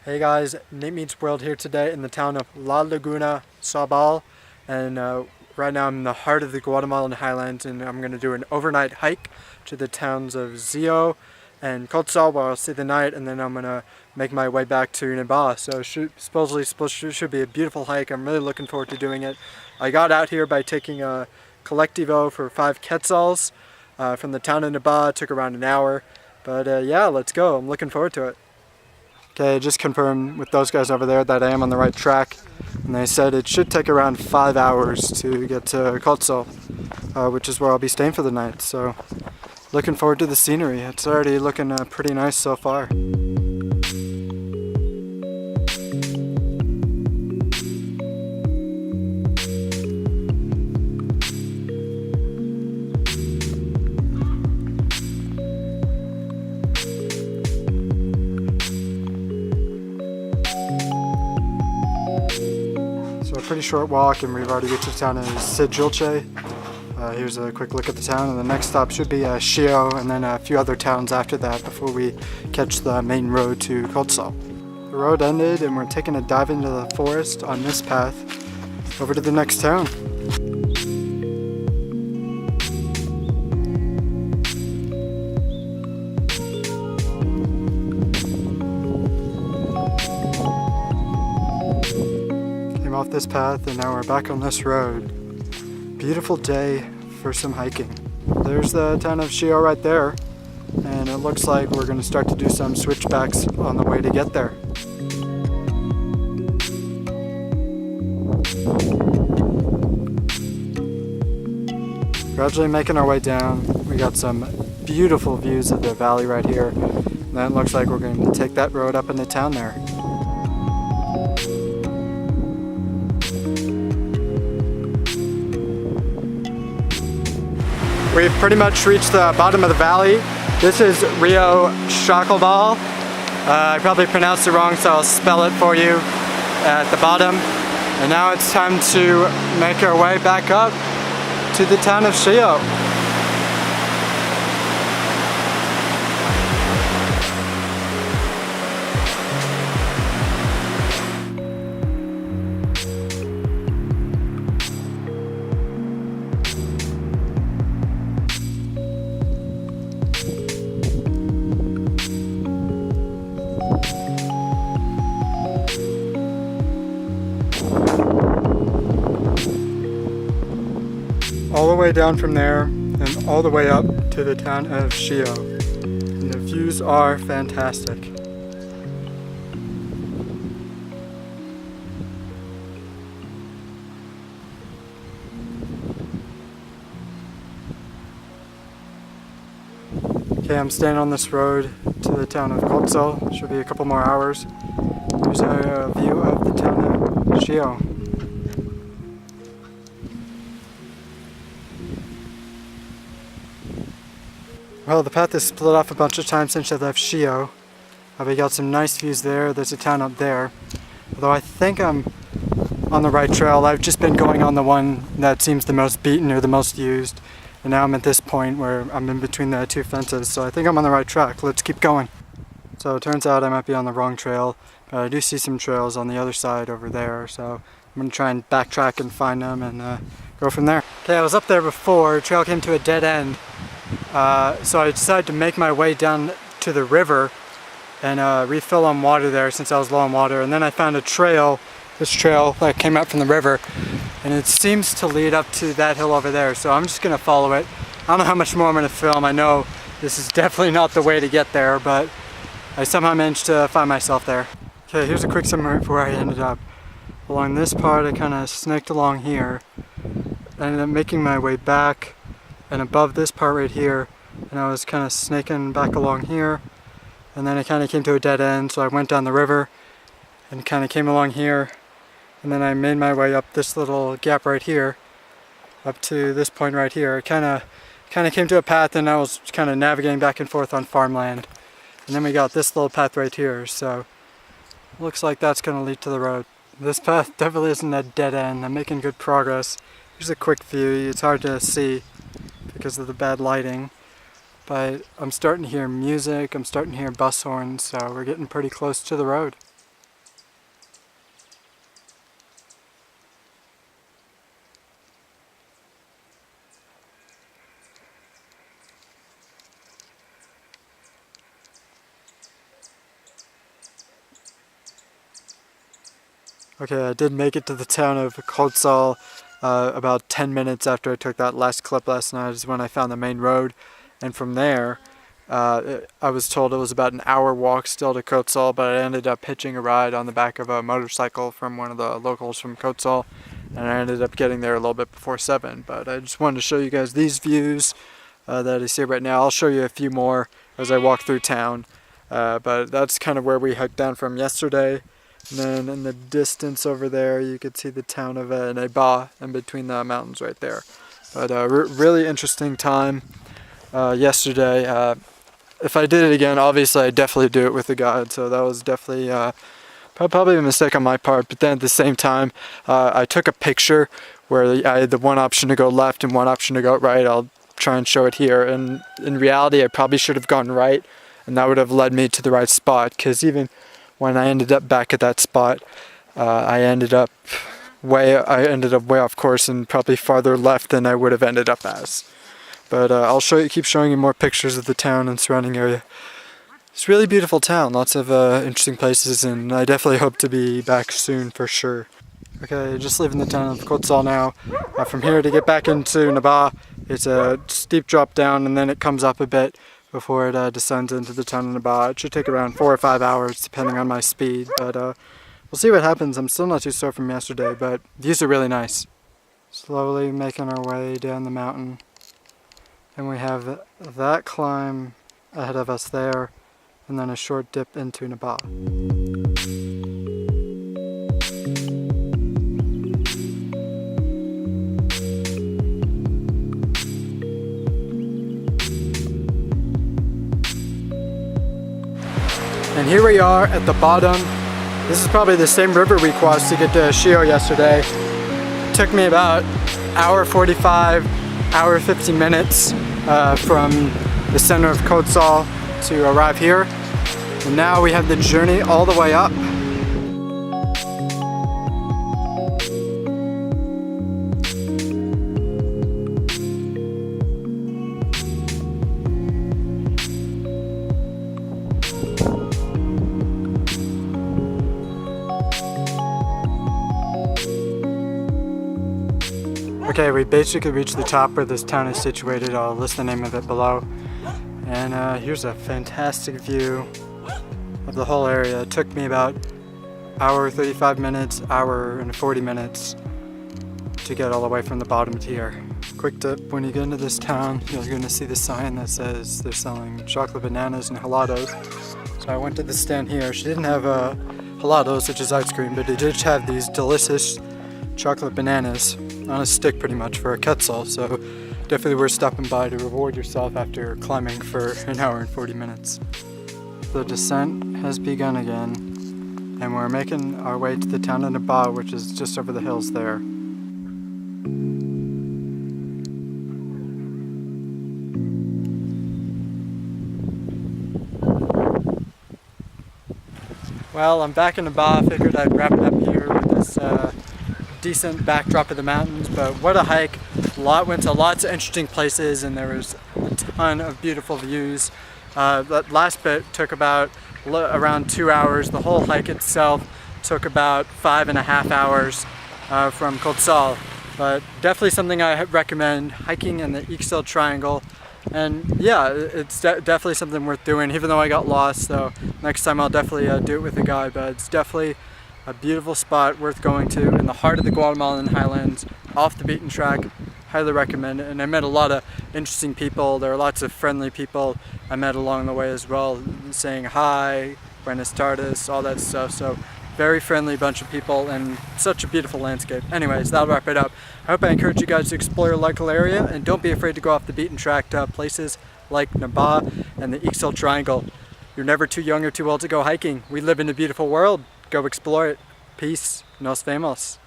Hey guys, Nate Meets World here today in the town of La Laguna, Sabal, and right now I'm in the heart of the Guatemalan highlands, and I'm going to do an overnight hike to the towns of Xeo and Cotzal where I'll stay the night, and then I'm going to make my way back to Nebaj. So supposedly should be a beautiful hike. I'm really looking forward to doing it. I got out here by taking a collectivo for 5 Quetzals from the town of Nebaj. It took around an hour, but yeah, let's go. I'm looking forward to it. Okay, I just confirmed with those guys over there that I am on the right track, and they said it should take around 5 hours to get to Cotzal, which is where I'll be staying for the night. So, looking forward to the scenery. It's already looking pretty nice so far. So a pretty short walk, and we've already reached the town of Xijilche. Here's a quick look at the town, and the next stop should be Xeo, and then a few other towns after that before we catch the main road to Cotzal. The road ended, and we're taking a dive into the forest on this path over to the next town. Off this path, and now we're back on this road. Beautiful day for some hiking. There's the town of Xeo right there, and it looks like we're going to start to do some switchbacks on the way to get there. Gradually making our way down. We got some beautiful views of the valley right here, and then it looks like we're going to take that road up into town there. We've pretty much reached the bottom of the valley. This is Nebaj-Xeo-Cotzol. I probably pronounced it wrong, so I'll spell it for you at the bottom. And now it's time to make our way back up to the town of Xeo. All the way down from there and all the way up to the town of Xeo. And the views are fantastic. Okay, I'm staying on this road to the town of Cotzal. Should be a couple more hours. Here's a view of the town of Xeo. Well, the path is split off a bunch of times since I left Xeo. We got some nice views there. There's a town up there. Although I think I'm on the right trail. I've just been going on the one that seems the most beaten or the most used. And now I'm at this point where I'm in between the two fences. So I think I'm on the right track. Let's keep going. So it turns out I might be on the wrong trail. But I do see some trails on the other side over there. So I'm going to try and backtrack and find them and go from there. Okay, I was up there before. The trail came to a dead end. So I decided to make my way down to the river and refill on water there since I was low on water. And then I found a trail, this trail that came up from the river, and it seems to lead up to that hill over there. So I'm just going to follow it. I don't know how much more I'm going to film. I know this is definitely not the way to get there, but I somehow managed to find myself there. Okay, here's a quick summary of where I ended up. Along this part, I kind of snaked along here. I ended up making my way back and above this part right here, and I was kind of snaking back along here, and then I kind of came to a dead end, so I went down the river and kind of came along here, and then I made my way up this little gap right here up to this point right here. I kind of came to a path, and I was kind of navigating back and forth on farmland, and then we got this little path right here. So looks like that's going to lead to the road. This path definitely isn't a dead end. I'm making good progress. Here's a quick view. It's hard to see because of the bad lighting, but I'm starting to hear music, I'm starting to hear bus horns, so we're getting pretty close to the road. Okay, I did make it to the town of Cotzal about 10 minutes after I took that last clip last night is when I found the main road. And from there, I was told it was about an hour walk still to Cotzal, but I ended up hitching a ride on the back of a motorcycle from one of the locals from Cotzal, and I ended up getting there a little bit before 7. But I just wanted to show you guys these views that I see right now. I'll show you a few more as I walk through town, but that's kind of where we hiked down from yesterday. And then in the distance over there, you could see the town of Nebaj in between the mountains right there. But really interesting time yesterday. If I did it again, obviously I'd definitely do it with a guide. So that was definitely probably a mistake on my part. But then at the same time, I took a picture where I had the one option to go left and one option to go right. I'll try and show it here. And in reality, I probably should have gone right, and that would have led me to the right spot. Because even when I ended up back at that spot, I ended up way off course and probably farther left than I would have ended up as. But I'll keep showing you more pictures of the town and surrounding area. It's a really beautiful town, lots of interesting places, and I definitely hope to be back soon for sure. Okay, just leaving the town of Cotzal now. From here to get back into Nebaj, it's a steep drop down and then it comes up a bit before it descends into the town of Nebaj. It should take around 4 or 5 hours depending on my speed, but we'll see what happens. I'm still not too sore from yesterday, but views are really nice. Slowly making our way down the mountain, and we have that climb ahead of us there, and then a short dip into Nebaj. And here we are at the bottom. This is probably the same river we crossed to get to Xeo yesterday. It took me about hour 45, hour 50 minutes from the center of Cotzal to arrive here. And now we have the journey all the way up. Okay, we basically reached the top where this town is situated. I'll list the name of it below. And here's a fantastic view of the whole area. It took me about hour 35 minutes, hour and 40 minutes to get all the way from the bottom to here. Quick tip, when you get into this town, you're going to see the sign that says they're selling chocolate bananas and helados. So I went to the stand here. She didn't have helados, which is ice cream, but they did have these delicious chocolate bananas on a stick pretty much for a Cotzal, so definitely worth stopping by to reward yourself after climbing for an hour and 40 minutes. The descent has begun again, and we're making our way to the town of Nebaj, which is just over the hills there. Well, I'm back in Nebaj. Figured I'd wrap it up here with this decent backdrop of the mountains, but what a hike. Went to lots of interesting places, and there was a ton of beautiful views. That last bit took about around 2 hours. The whole hike itself took about 5.5 hours from Cotzal, but definitely something I recommend, hiking in the Ixil Triangle. And yeah, it's definitely something worth doing, even though I got lost, so next time I'll definitely do it with a guide. But it's definitely a beautiful spot worth going to in the heart of the Guatemalan highlands, off the beaten track. Highly recommend it. And I met a lot of interesting people. There are lots of friendly people I met along the way as well, saying hi, buenas tardes, all that stuff. So very friendly bunch of people and such a beautiful landscape. Anyways, that'll wrap it up. I hope I encourage you guys to explore your local area, and don't be afraid to go off the beaten track to places like Nebaj and the Ixil Triangle. You're never too young or too old to go hiking. We live in a beautiful world. Go explore it. Peace. Nos vemos.